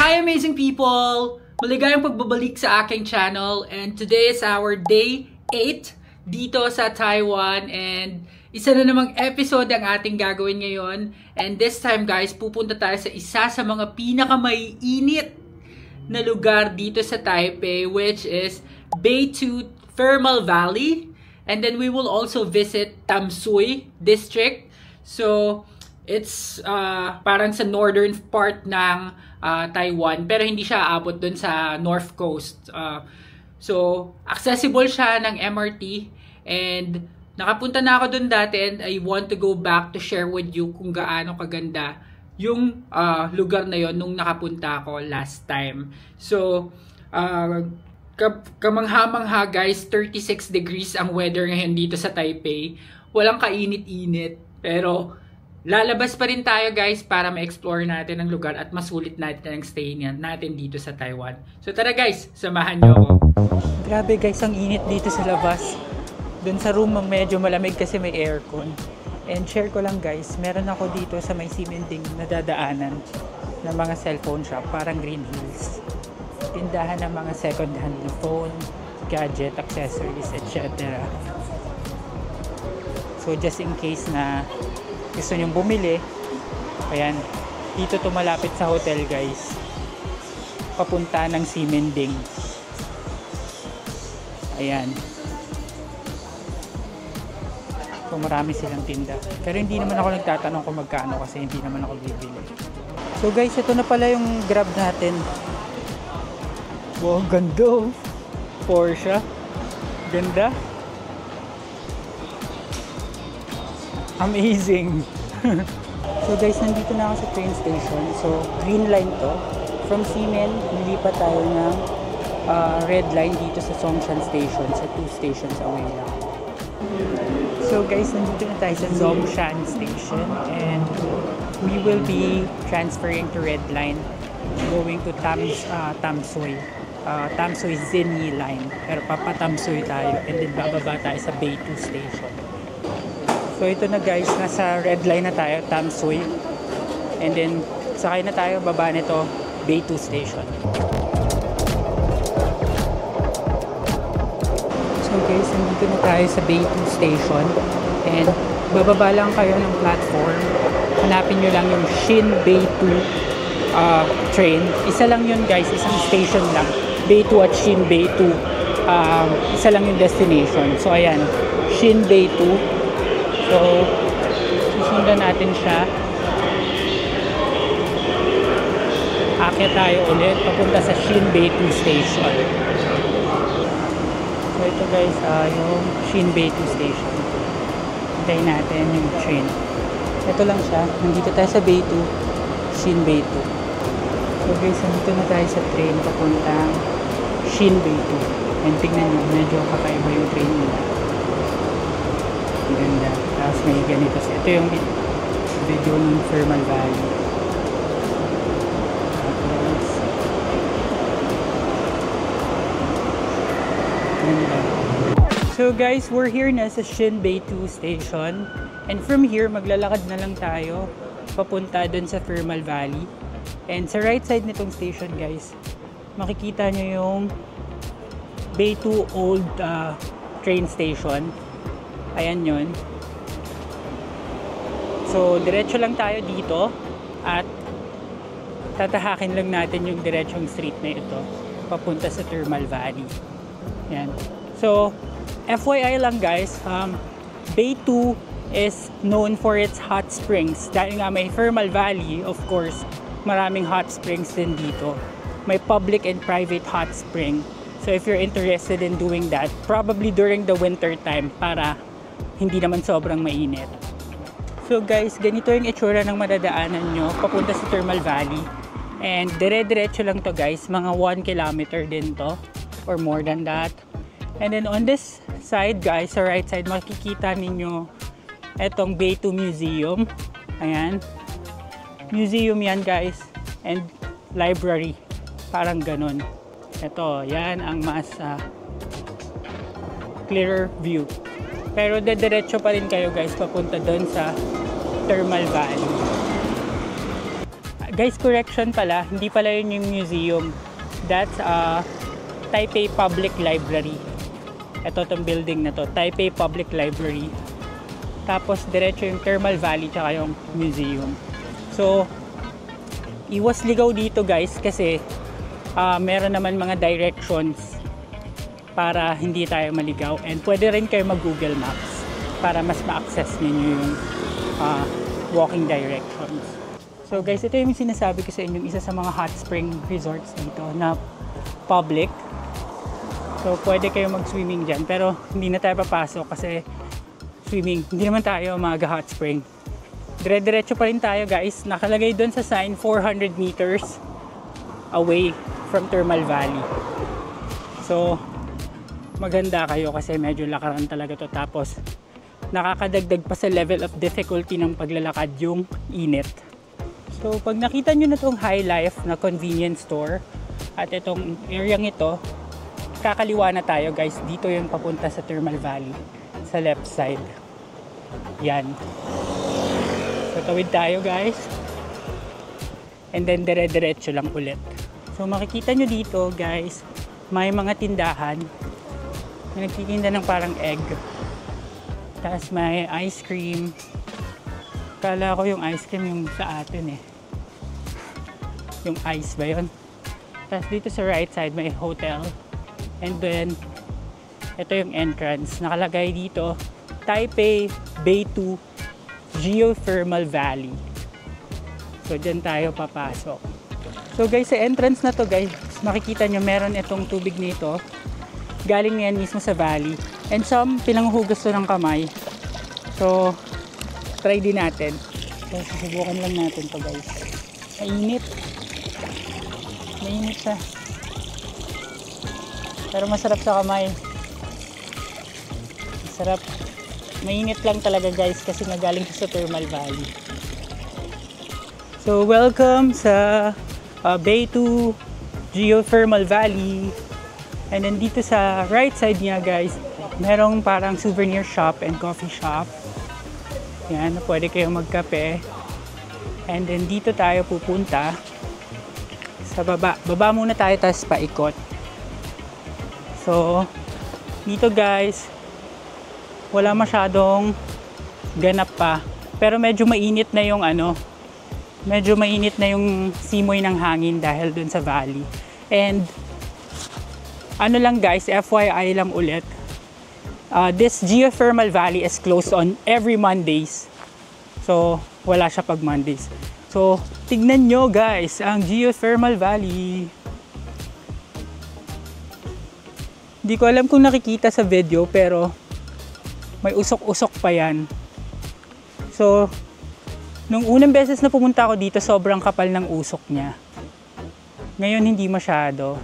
Hi amazing people! Maligayang pagbabalik sa aking channel, and today is our day 8 dito sa Taiwan, and isa na namang episode ang ating gagawin ngayon. And this time guys, pupunta tayo sa isa sa mga pinakamaiinit na lugar dito sa Taipei, which is Beitou Thermal Valley. And then we will also visit Tamsui District. So it's parang sa northern part ng Taiwan, pero hindi siya aabot dun sa North Coast. So accessible siya ng MRT, and nakapunta na ako dun dati, and I want to go back to share with you kung gaano kaganda yung lugar na yon nung nakapunta ako last time. So kamangha-mangha guys, 36 degrees ang weather ngayon dito sa Taipei. Walang kainit-init, pero lalabas pa rin tayo guys para ma-explore natin ang lugar at masulit natin ang stay natin dito sa Taiwan. So tara guys, samahan nyo ako. Grabe guys, ang init dito sa labas. Dun sa room medyo malamig kasi may aircon. And share ko lang guys, meron ako dito sa may Simending na dadaanan ng mga cellphone shop, parang Green Hills. Tindahan ng mga second hand na phone, gadget, accessories, etc. So just in case na gusto nyong bumili, ayan, dito to malapit sa hotel guys, papunta ng Simending. Ayan, so marami silang tinda, pero hindi naman ako nagtatanong kung magkano kasi hindi naman ako bibili. So guys, ito na pala yung Grab natin. Wow, ganda. Porsche, ganda. Amazing. So guys, nandito na ako sa train station. So green line to. From Simen, nilipat tayo ng red line dito sa Songshan Station. Sa 2 stations away lang. So guys, nandito na tayo sa Songshan Station, and we will be transferring to red line going to Tamsui. Tamsui Zinyi line. Pero papatamsui tayo, and then bababa tayo sa Beitou Station. So ito na guys, nasa red line na tayo, Tamsui. And then sakay na tayo, baba nito, Beitou Station. So guys, nandito na tayo sa Beitou Station. And bababa lang kayo ng platform. Hanapin nyo lang yung Shin Beitou train. Isa lang yun guys, isang station lang. Beitou at Shin Beitou. Isa lang yung destination. So ayan, Shin Beitou. So, susundan natin siya. Akyat tayo ulit papunta sa Shin Beitou Station. So, ito guys, yung Shin Beitou Station. Hintayin natin yung train. Ito lang siya. Nandito tayo sa Beitou, Shin Beitou. So guys, nandito na tayo sa train papuntang Shin Beitou. And tingnan nyo, medyo kakaiba yung train nila. Ganda. Tapos may ganito. Ito yung video ng Thermal Valley. Tapos ganda. So guys, we're here na sa Shin Beitou Station, and from here maglalakad na lang tayo papunta dun sa Thermal Valley. And sa right side nitong station guys, makikita nyo yung Beitou Old train station. Ayan yun. So, diretso lang tayo dito at tatahakin lang natin yung diretsong street na ito papunta sa Thermal Valley. Ayan. So, FYI lang guys, Beitou is known for its hot springs. Dahil nga may Thermal Valley, of course, maraming hot springs din dito. May public and private hot spring. So, if you're interested in doing that, probably during the winter time para hindi naman sobrang mainit. So guys, ganito yung itsura ng madadaanan nyo papunta sa Thermal Valley. And dire-diretso lang to guys, mga 1 kilometer din to or more than that. And then on this side guys, sa right side, makikita ninyo etong Beitou Museum. Ayan, museum yan guys, and library, parang ganun. Ito, yan ang mas clearer view. Pero dediretso pa rin kayo guys papunta doon sa Thermal Valley. Guys, correction pala, hindi pala yun yung museum. That's Taipei Public Library. Ito tong building na to, Taipei Public Library. Tapos diretso yung Thermal Valley tsaka yung museum. So, iwas ligaw dito guys kasi meron naman mga directions para hindi tayo maligaw. And pwede rin kayo mag-Google Maps para mas ma-access ninyo yung walking directions. So guys, ito yung sinasabi ko sa inyo, isa sa mga hot spring resorts dito na public. So pwede kayo mag-swimming dyan, pero hindi na tayo papasok kasi swimming, hindi naman tayo mag-hot spring. Dire-diretso pa rin tayo guys, nakalagay doon sa sign 400 meters away from Thermal Valley. So maganda kayo kasi medyo lakaran talaga to, tapos nakakadagdag pa sa level of difficulty ng paglalakad yung init. So pag nakita nyo na itong High Life na convenience store at itong area ito, kakaliwa na tayo guys, dito yung papunta sa Thermal Valley sa left side. Yan, so tawid tayo guys, and then dire-diretso lang ulit. So makikita nyo dito guys, may mga tindahan na nagtitinda ng parang egg, tapos may ice cream. Kala ko yung ice cream yung sa atin yung ice ba yun. Tapos dito sa right side may hotel. And then, ito yung entrance. Nakalagay dito, Taipei Beitou Geothermal Valley. So, dyan tayo papasok. So guys, sa entrance na to guys, makikita nyo meron itong tubig nito. Galing yan mismo sa valley. And some, pinanghugas to ng kamay. So, try din natin. So, susubukan lang natin to guys. Mainit. Mainit siya. Pero masarap sa kamay. Masarap. Mainit lang talaga guys kasi nagaling sa Thermal Valley. So welcome sa Beitou Geothermal Valley. And then dito sa right side niya guys, merong parang souvenir shop and coffee shop. Yan, pwede kayong magkape. And then dito tayo pupunta sa baba. Baba muna tayo tapos paikot. So, dito guys, wala masyadong ganap pa. Pero medyo mainit na yung medyo mainit na yung simoy ng hangin dahil dun sa valley. And, lang guys, FYI lang ulit. This geothermal valley is closed on every Mondays. So, wala siya pag Mondays. So, tignan nyo guys, ang geothermal valley. Hindi ko alam kung nakikita sa video pero may usok-usok pa yan. So, nung unang beses na pumunta ako dito, sobrang kapal ng usok niya. Ngayon, hindi masyado.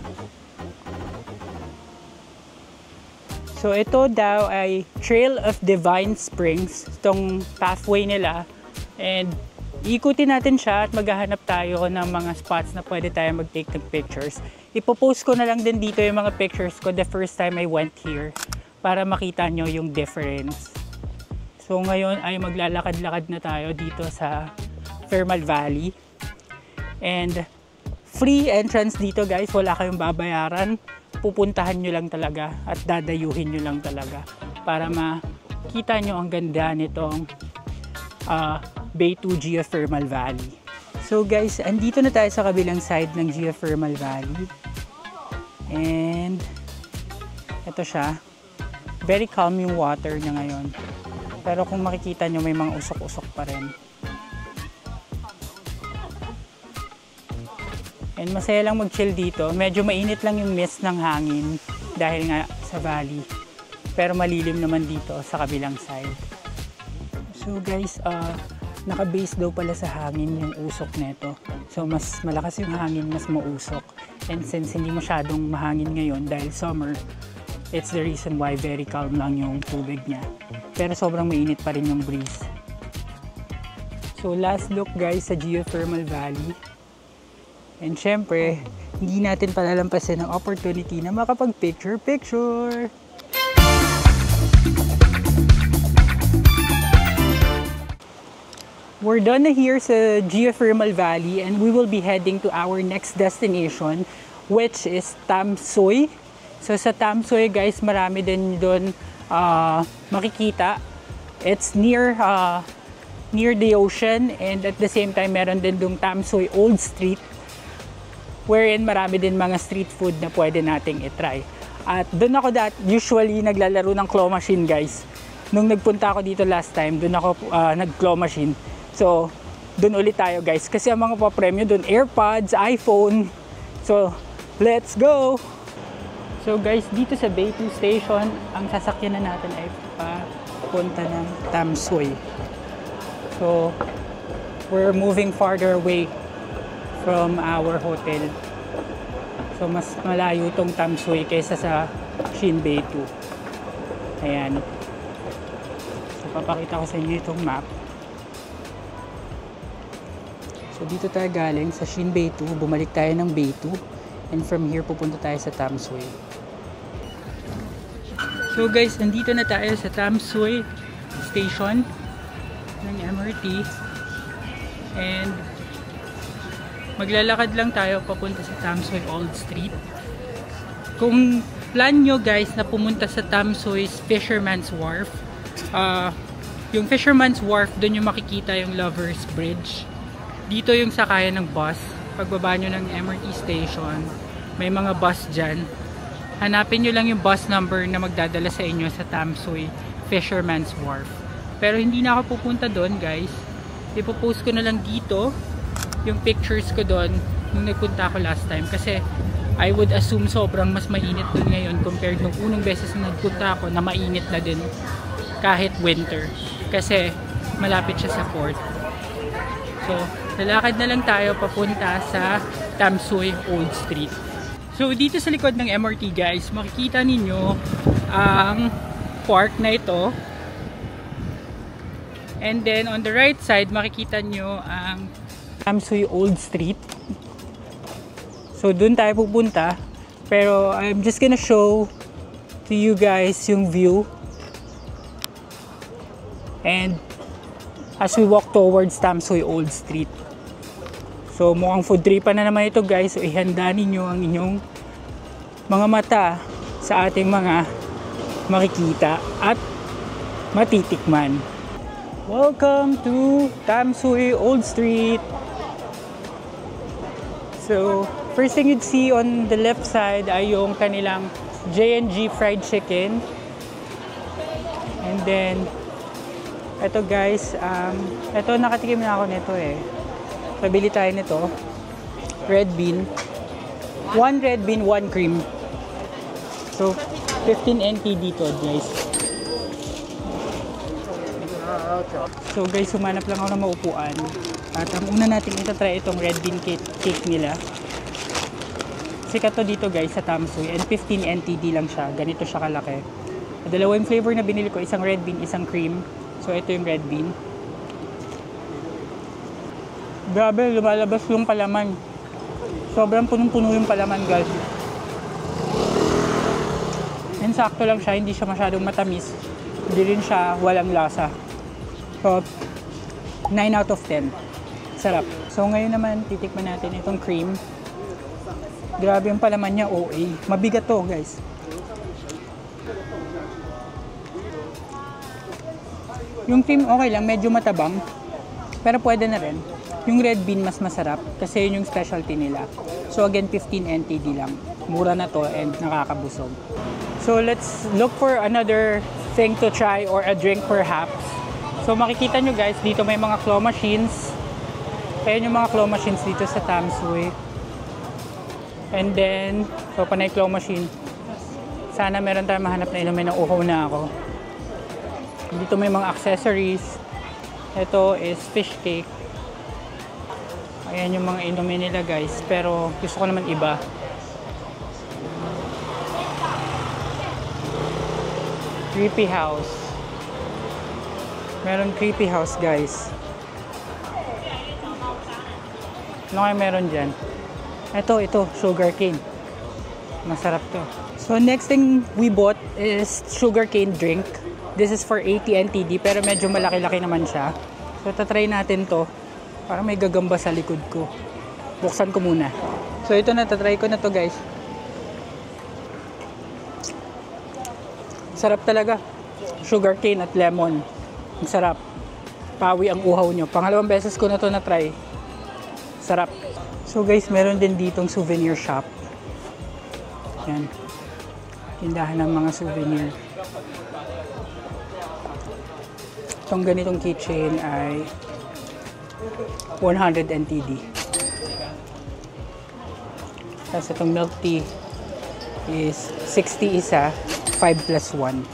So, ito daw ay Trail of Divine Springs. Itong pathway nila. And, ikutin natin siya at maghahanap tayo ng mga spots na pwede tayo mag-take ng pictures. Ipopost ko na lang din dito yung mga pictures ko the first time I went here para makita nyo yung difference. So ngayon ay maglalakad-lakad na tayo dito sa Thermal Valley. And free entrance dito guys, wala kayong babayaran. Pupuntahan nyo lang talaga at dadayuhin nyo lang talaga para makita nyo ang ganda nitong Beitou Geothermal Valley. So guys, andito na tayo sa kabilang side ng Geothermal Valley. And ito siya. Very calm yung water niya ngayon. Pero kung makikita nyo, may mga usok-usok pa rin. And masaya lang mag-chill dito. Medyo mainit lang yung mist ng hangin dahil nga sa valley. Pero malilim naman dito sa kabilang side. So guys, naka-base daw pala sa hangin yung usok nito. So mas malakas yung hangin, mas mausok. And since hindi masyadong mahangin ngayon dahil summer, it's the reason why very calm lang yung tubig niya. Pero sobrang mainit pa rin yung breeze. So last look guys sa Geothermal Valley. And syempre, hindi natin palalampasin ang opportunity na makapag-picture-picture. we're done na here sa Geothermal Valley and we will be heading to our next destination, which is Tamsoy. So sa Tamsoy guys, marami din doon makikita. It's near the ocean, and at the same time meron din doon Tamsoy Old Street, wherein marami din mga street food na pwede nating itry. At doon ako usually naglalaro ng claw machine guys. Nung nagpunta ako dito last time, doon ako nag-claw machine. So, doon ulit tayo guys. Kasi ang mga pa-premyo doon, AirPods, iPhone. So, let's go! So guys, dito sa Bay 2 Station, ang sasakyan na natin ay papunta ng Tamsoy. So, we're moving farther away from our hotel. So, mas malayo tong Tamsoy kaysa sa Shin Bay 2. Ayan. So, papakita ko sa inyo itong map. So, dito tayo galing sa Shin Bay 2. Bumalik tayo ng Bay 2. And from here, pupunta tayo sa Tamsoy. So guys, nandito na tayo sa Tamsoy Station ng MRT. And maglalakad lang tayo papunta sa Tamsoy Old Street. Kung plan nyo guys na pumunta sa Tamsoy's Fisherman's Wharf, yung Fisherman's Wharf, doon yung makikita yung Lover's Bridge. Dito yung sakayan ng bus. Pagbaba nyo ng MRT station, may mga bus dyan. Hanapin nyo lang yung bus number na magdadala sa inyo sa Tamsoy Fisherman's Wharf. Pero hindi na ako pupunta doon guys. Ipopost ko na lang dito yung pictures ko doon nung nagpunta ako last time. Kasi I would assume sobrang mas mainit doon ngayon compared nung unang beses na nagpunta ako na mainit na din kahit winter. Kasi malapit siya sa port. So, lalakad na lang tayo papunta sa Tamsoy Old Street. So, dito sa likod ng MRT guys, makikita ninyo ang park na ito. And then, on the right side, makikita nyo ang Tamsoy Old Street. So, dun tayo pupunta. Pero, I'm just gonna show to you guys yung view. And, as we walk towards Tamsoy Old Street. So mukhang food tripan na naman ito guys. So ihanda ninyo ang inyong mga mata sa ating mga makikita at matitikman. Welcome to Tamsoy Old Street. So first thing you'd see on the left side ay yung kanilang J&G fried chicken. And then ito guys, ito nakatikim na ako nito eh. Pabili tayo nito. Red bean. 1 red bean, 1 cream. So, 15 NT dito guys. So guys, sumanap lang ako ng maupuan. At ang una natin itatry itong red bean cake nila. Sikat to dito guys sa Tamsoy. And 15 NTD lang siya. Ganito siya kalaki. Dalawa yung flavor na binili ko. Isang red bean, isang cream. So ito yung red bean. Grabe, lumalabas yung palaman. Sobrang punong-puno yung palaman guys. And sakto lang siya, hindi siya masyadong matamis. Hindi rin siya walang lasa. So, 9 out of 10. Sarap. So ngayon naman, titikman natin itong cream. Grabe yung palaman niya, OA. Mabigat to guys. Yung cream okay lang, medyo matabang. Pero pwede na rin. Yung red bean mas masarap kasi yun yung specialty nila. So again, 15 NTD lang. Mura na to and nakakabusog. So let's look for another thing to try or a drink perhaps. So makikita nyo guys, dito may mga claw machines. Ayan yung mga claw machines dito sa Tamsoy. And then, so panay claw machine. Sana meron tayong mahanap na inumin na uhaw na ako. Dito may mga accessories. Ito is fish cake. Ayan yung mga inumin nila guys. Pero gusto ko naman iba. Creepy house. Meron creepy house guys. Ano kaya meron dyan? Ito, sugar cane. Masarap to. So next thing we bought is sugar cane drink. This is for 80 NTD pero medyo malaki-laki naman siya. So, tatry natin to. Parang may gagamba sa likod ko. Buksan ko muna. So, ito na. Tatry ko na to, guys. Sarap talaga. Sugar cane at lemon. Ang sarap. Pawi ang uhaw nyo. Pangalawang beses ko na to na-try. Sarap. So, guys, meron din ditong souvenir shop. Yan. Tindahan ng mga souvenir. Itong ganitong keychain ay 100 NTD. Tapos itong milk tea is 60 isa, 5 plus 1.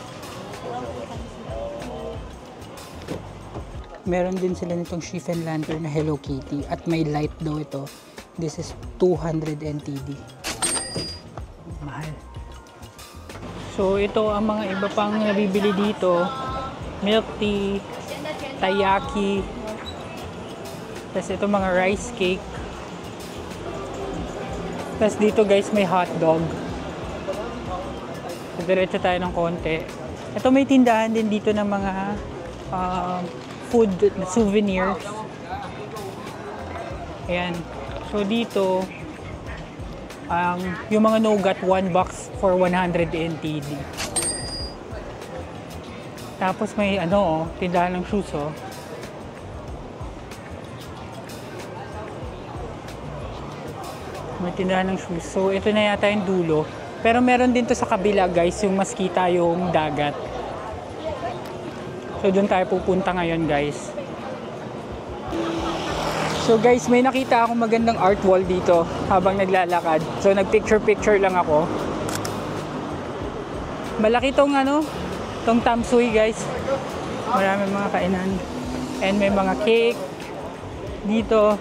Meron din sila nitong chiffon lantern na Hello Kitty at may light daw ito. This is 200 NTD. Mahal. So ito ang mga iba pang nabibili dito. Milk tea, taiyaki, tapos ito mga rice cake. Tapos dito guys may hot dog. So, diretso tayo ng konti. Ito may tindahan din dito ng mga food souvenirs. Ayan. So dito, yung mga nougat, 1 box for 100 NTD. Tapos may tindahan ng shoes, oh. May tindahan ng shoes. So, ito na yata yung dulo. Pero meron din to sa kabila, guys, yung mas kita yung dagat. So, doon tayo pupunta ngayon, guys. So, guys, may nakita akong magandang art wall dito habang naglalakad. So, nagpicture-picture lang ako. Malaki tong tong Tamsuy, guys. Maraming mga kainan. And may mga cake dito.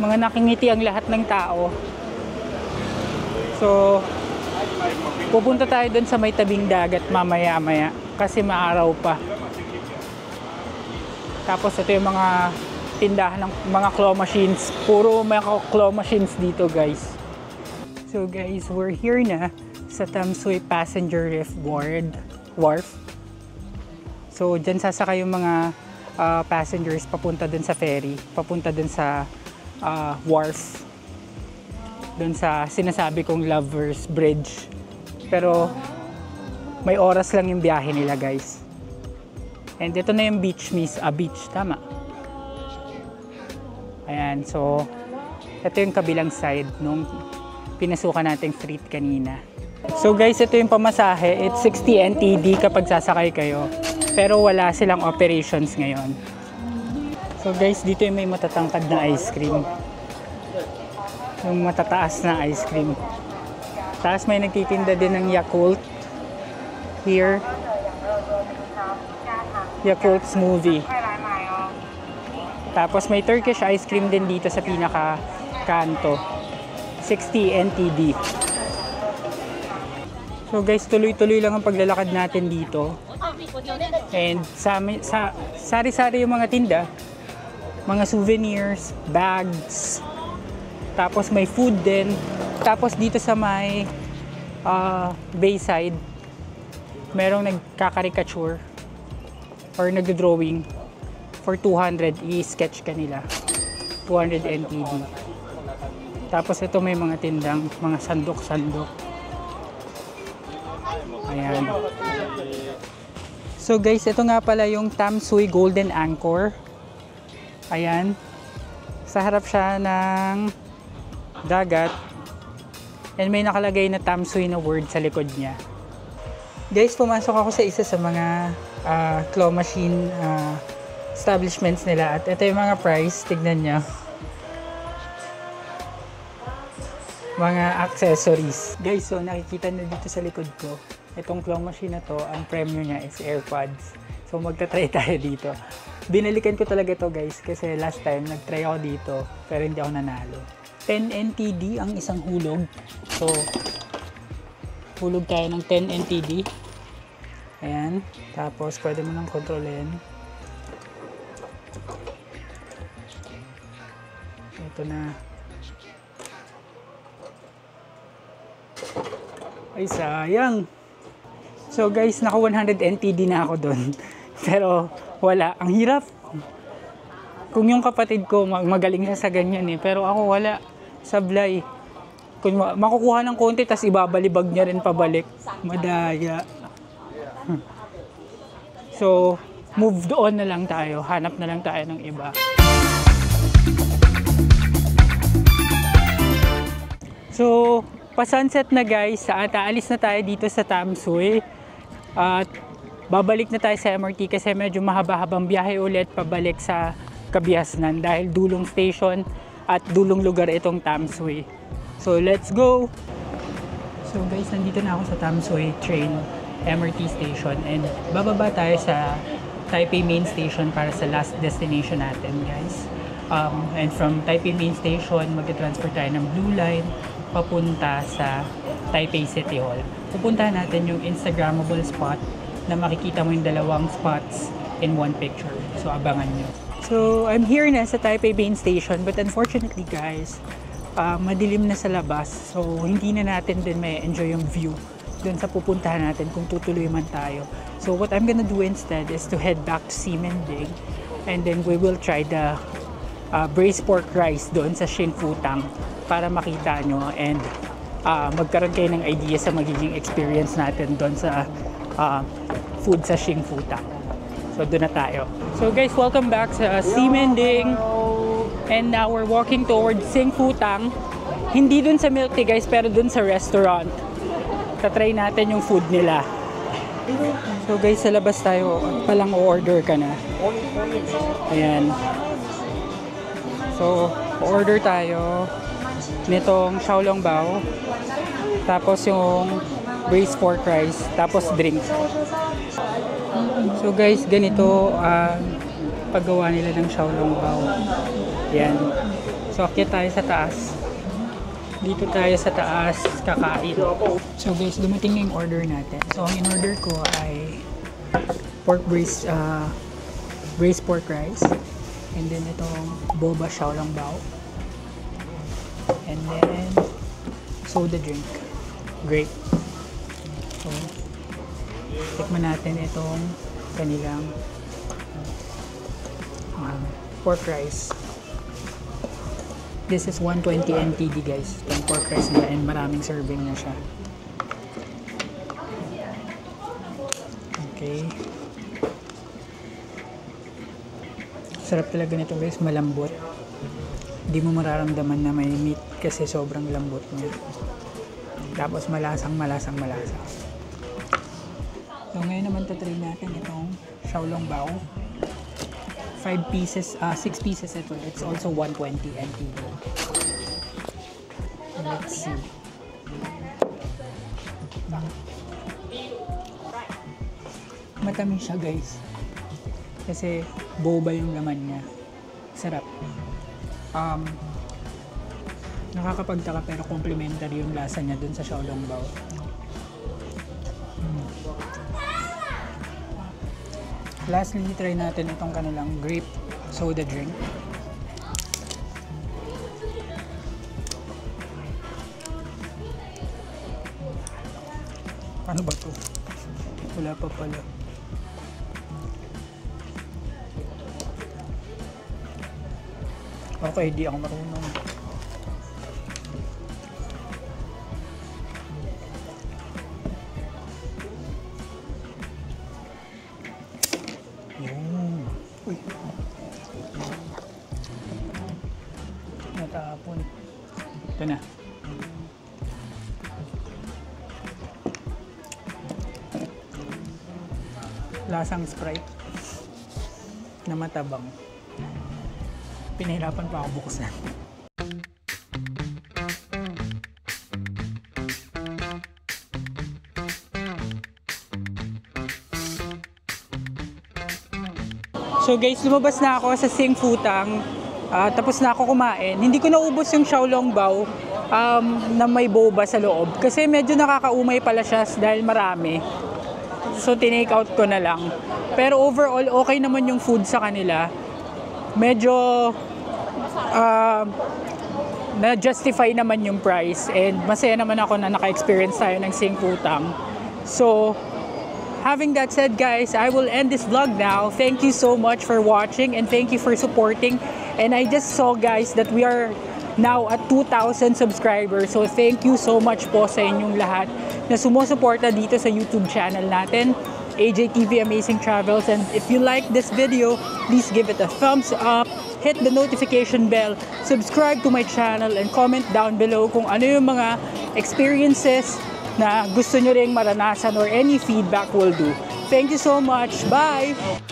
Mga nakingiti ang lahat ng tao. So, pupunta tayo dun sa may tabing dagat mamaya-maya. Kasi maaraw pa. Tapos ito yung mga tindahan ng mga claw machines. Puro mga claw machines dito, guys. So, guys, we're here na sa Tamsuy Passenger Wharf. So, dyan sasakay yung mga passengers papunta dun sa ferry, papunta dun sa wharf. Dun sa sinasabi kong Lovers Bridge. Pero, may oras lang yung biyahe nila, guys. And ito na yung beach, beach, tama. Ayan, so, ito yung kabilang side nung pinasukan nating street kanina. So guys, ito yung pamasahe. It's 60 NTD kapag sasakay kayo. Pero wala silang operations ngayon. So guys, dito yung may matatangkad na ice cream. Yung matataas na ice cream. Tapos may nagtitinda din ng Yakult. Here. Yakult smoothie. Tapos may Turkish ice cream din dito sa pinaka-kanto. 60 NTD. So guys, tuloy-tuloy lang ang paglalakad natin dito. And sari-sari yung mga tinda. Mga souvenirs, bags. Tapos may food din. Tapos dito sa may bayside, merong nagkakarikature or nagdodrawing for 200. I-sketch ka nila. 200 NTD. Tapos ito may mga tindang, mga sandok-sandok. Ayan. So guys, ito nga pala yung Tamsuy Golden Anchor. Ayan. Sa harap siya ng dagat. And may nakalagay na Tamsuy na word sa likod niya. Guys, pumasok ako sa isa sa mga claw machine establishments nila. At ito yung mga price. Tignan nyo. Mga accessories. Guys, so nakikita na dito sa likod ko. Itong claw machine na to, ang premyo niya is AirPods. So magta-try tayo dito. Binalikan ko talaga to, guys, kasi last time nag-try ako dito pero hindi ako nanalo. 10 NTD ang isang hulog. So hulog tayo ng 10 NTD. Ayan. Tapos pwede mo nang kontrolin. Ito na. Ay, sayang. So guys, naka 100 NTD na ako doon. Pero wala, ang hirap. Kung yung kapatid ko, magaling siya sa ganyan eh. Pero ako wala. Sablay. Kung makukuha ng konti, tas ibabalibag niya rin pabalik. Madaya. So, move on na lang tayo. Hanap na lang tayo ng iba. So, pa-sunset na guys. Aalis na tayo dito sa Tamsui. At babalik na tayo sa MRT kasi medyo mahaba-habang biyahe ulit pabalik sa Kabiasnan dahil dulong station at dulong lugar itong Tamsui. So let's go! So guys, nandito na ako sa Tamsui train MRT station and bababa tayo sa Taipei Main Station para sa last destination natin guys. And from Taipei Main Station, mag-transfer tayo ng Blue Line papunta sa Taipei City Hall. Pupuntahan natin yung Instagrammable spot na makikita mo yung dalawang spots in one picture. So abangan nyo. So I'm here na sa Taipei Main Station but unfortunately guys, madilim na sa labas. So hindi na natin din may enjoy yung view dun sa pupuntahan natin kung tutuloy man tayo. So what I'm gonna do instead is to head back to Ximending and then we will try the braised pork rice doon sa Xingfutang para makita nyo and magkaroon kayo ng idea sa magiging experience natin doon sa food sa Xingfutang. So doon na tayo. So guys, welcome back sa Ximending and now we're walking towards Xingfutang. Hindi doon sa milk tea guys, pero doon sa restaurant. Tatry natin yung food nila. So guys, sa labas tayo. Palang order ka na. Ayan. So, order tayo nitong xiaolongbao. Tapos yung braised pork rice. Tapos drink. So guys, ganito paggawa nila ng xiaolongbao. Yan. So akyat tayo sa taas. Dito tayo sa taas kakain. So guys, dumating na yung order natin. So ang in-order ko ay pork braised pork rice. And then itong boba xiaolongbao. And then soda drink. Great. So tikman natin itong kanilang pork rice. This is 120 NTD guys. Itong pork rice nila and maraming serving na siya. Okay. Sarap talaga nito guys, malambot. Hindi mo mararamdaman na may meat kasi sobrang lambot niya. Tapos malasang. So ngayon naman tatry natin itong xiaolongbao. 6 pieces ito. It's also 120 NTD. Let's see. Matamis siya guys. Kasi boba yung laman niya. Sarap. Nakakapagtaka pero complimentary yung lasa niya dun sa xiaolongbao. Lastly, try natin itong kanilang grape soda drink. Ano ba to? Wala pa pala. Okay, di ako marunong. Uy. Natapon. Ito na. Lasang Sprite na matabang. Pinahirapan pa ako buksan. So guys, lumabas na ako sa Xingfutang. Tapos na ako kumain. Hindi ko naubos yung xiaolongbao na may boba sa loob. Kasi medyo nakakaumay pala siya dahil marami. So tinake out ko na lang. Pero overall, okay naman yung food sa kanila. Medyo na-justify naman yung price. And masaya naman ako na naka-experience tayo ng Xingfutang. So, having that said, guys, I will end this vlog now. Thank you so much for watching and thank you for supporting. And I just saw, guys, that we are now at 2,000 subscribers. So thank you so much po sa inyong lahat na sumusuporta dito sa YouTube channel natin, AJTV Amazing Travels. And if you like this video, please give it a thumbs up, hit the notification bell, subscribe to my channel, and comment down below kung ano yung mga experiences na gusto nyo ring maranasan or any feedback will do. Thank you so much. Bye!